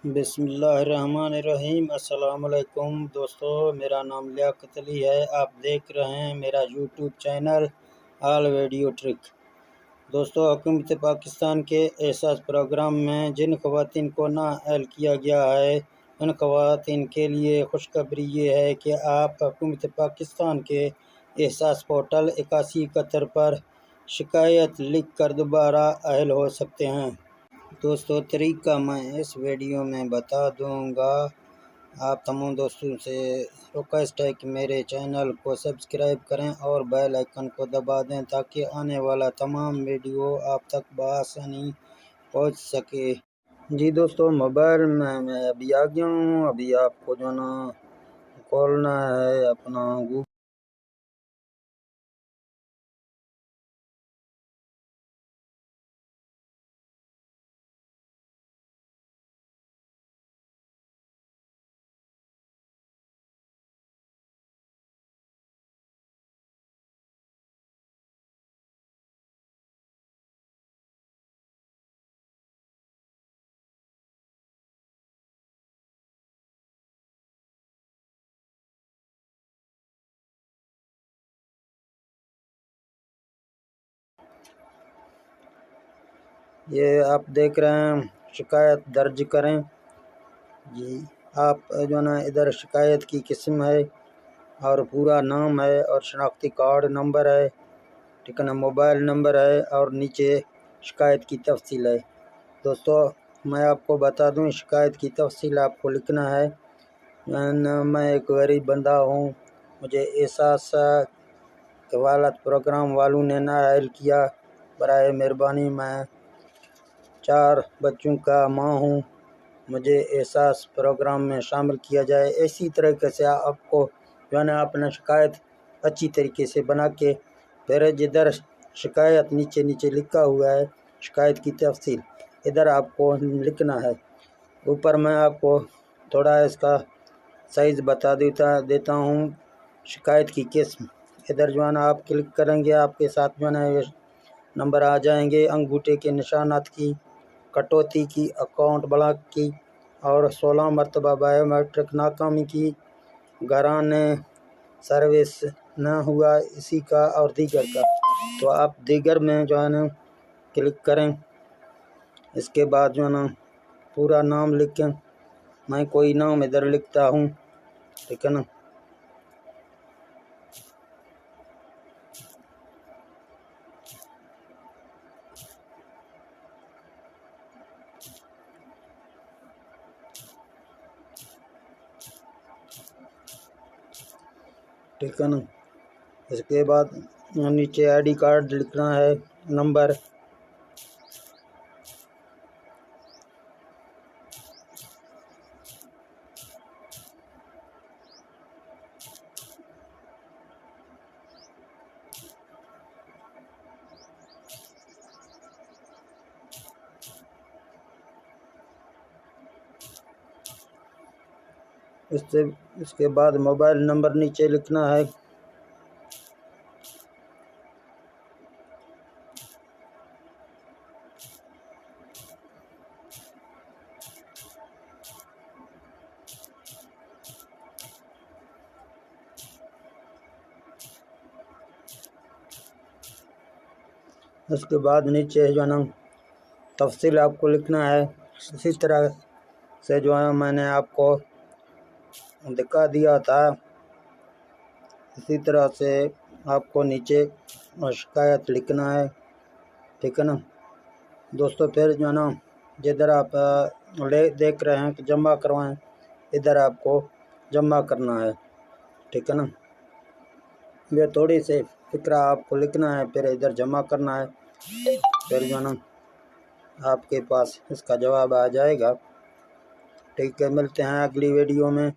بسم اللہ الرحمن الرحیم۔ السلام علیکم دوستو، میرا نام لیاقت علی ہے۔ آپ دیکھ رہے ہیں میرا YouTube channel all video trick. دوستو، حکومت پاکستان کے احساس پروگرام میں جن خواتین کو نااہل کیا گیا ہے، ان خواتین کے لیے خوشخبری یہ ہے کہ آپ حکومت پاکستان کے احساس پورٹل 8171 پر شکایت لکھ کر دوبارہ اہل ہو سکتے ہیں۔ دوستو، طریقہ میں اس ویڈیو میں بتا دوں گا۔ آپ تمام دوستوں سے ریکویسٹ ہے کہ میرے چینل کو سبسکرائب کریں اور بیل آئیکن کو دبا دیں تاکہ آنے والا تمام ویڈیو آپ تک بآسانی پہنچ سکے۔ جی دوستو، موبائل میں ابھی آ گیا ہوں۔ ابھی آپ کو جو نا کھولنا ہے اپنا گوگل۔ یہ آپ دیکھ رہے ہیں شکایت درج کریں۔ جی آپ جو نا ادھر شکایت کی قسم ہے اور پورا نام ہے اور شناختی کارڈ نمبر ہے، ٹھیک ہے نا، موبائل نمبر ہے اور نیچے شکایت کی تفصیل ہے۔ دوستو، میں آپ کو بتا دوں شکایت کی تفصیل آپ کو لکھنا ہے۔ میں ایک غریب بندہ ہوں، مجھے احساس کفالت پروگرام والوں نے نااہل کیا۔ برائے مہربانی میں 4 بچوں کا ماں ہوں، مجھے احساس پروگرام میں شامل کیا جائے۔ اسی طریقے سے آپ کو جو ہے نا اپنا شکایت اچھی طریقے سے بنا کے پھر جدھر شکایت نیچے لکھا ہوا ہے شکایت کی تفصیل، ادھر آپ کو لکھنا ہے۔ اوپر میں آپ کو تھوڑا اس کا سائز بتا دیتا ہوں۔ شکایت کی قسم، ادھر جو ہے نا آپ کلک کریں گے، آپ کے ساتھ جو ہے نا یہ نمبر آ جائیں گے، انگوٹھے کے نشانات کی، کٹوتی کی، اکاؤنٹ بلاک کی اور 16 مرتبہ بایو میٹرک ناکامی کی، گھرانے سروس نہ ہوا اسی کا اور دیگر کا۔ تو آپ دیگر میں جو ہے نا کلک کریں۔ اس کے بعد جو ہے نا پورا نام لکھیں۔ میں کوئی نام ادھر لکھتا ہوں، ٹھیک ہے نا۔ ٹھیک ہے نا، اس کے بعد نیچے آئی ڈی کارڈ لکھنا ہے، نمبر۔ اس کے بعد موبائل نمبر نیچے لکھنا ہے۔ اس کے بعد نیچے جو ہے نا تفصیل آپ کو لکھنا ہے۔ اسی طرح سے جو ہے میں نے آپ کو دکھا دیا تھا، اسی طرح سے آپ کو نیچے شکایت لکھنا ہے، ٹھیک ہے نا دوستو۔ پھر جو ہے نا جدھر آپ دیکھ رہے ہیں کہ جمع کروائیں، ادھر آپ کو جمع کرنا ہے، ٹھیک ہے نا۔ یہ تھوڑی سی فکرہ آپ کو لکھنا ہے، پھر ادھر جمع کرنا ہے، پھر جو ہے نا آپ کے پاس اس کا جواب آ جائے گا، ٹھیک ہے۔ ملتے ہیں اگلی ویڈیو میں۔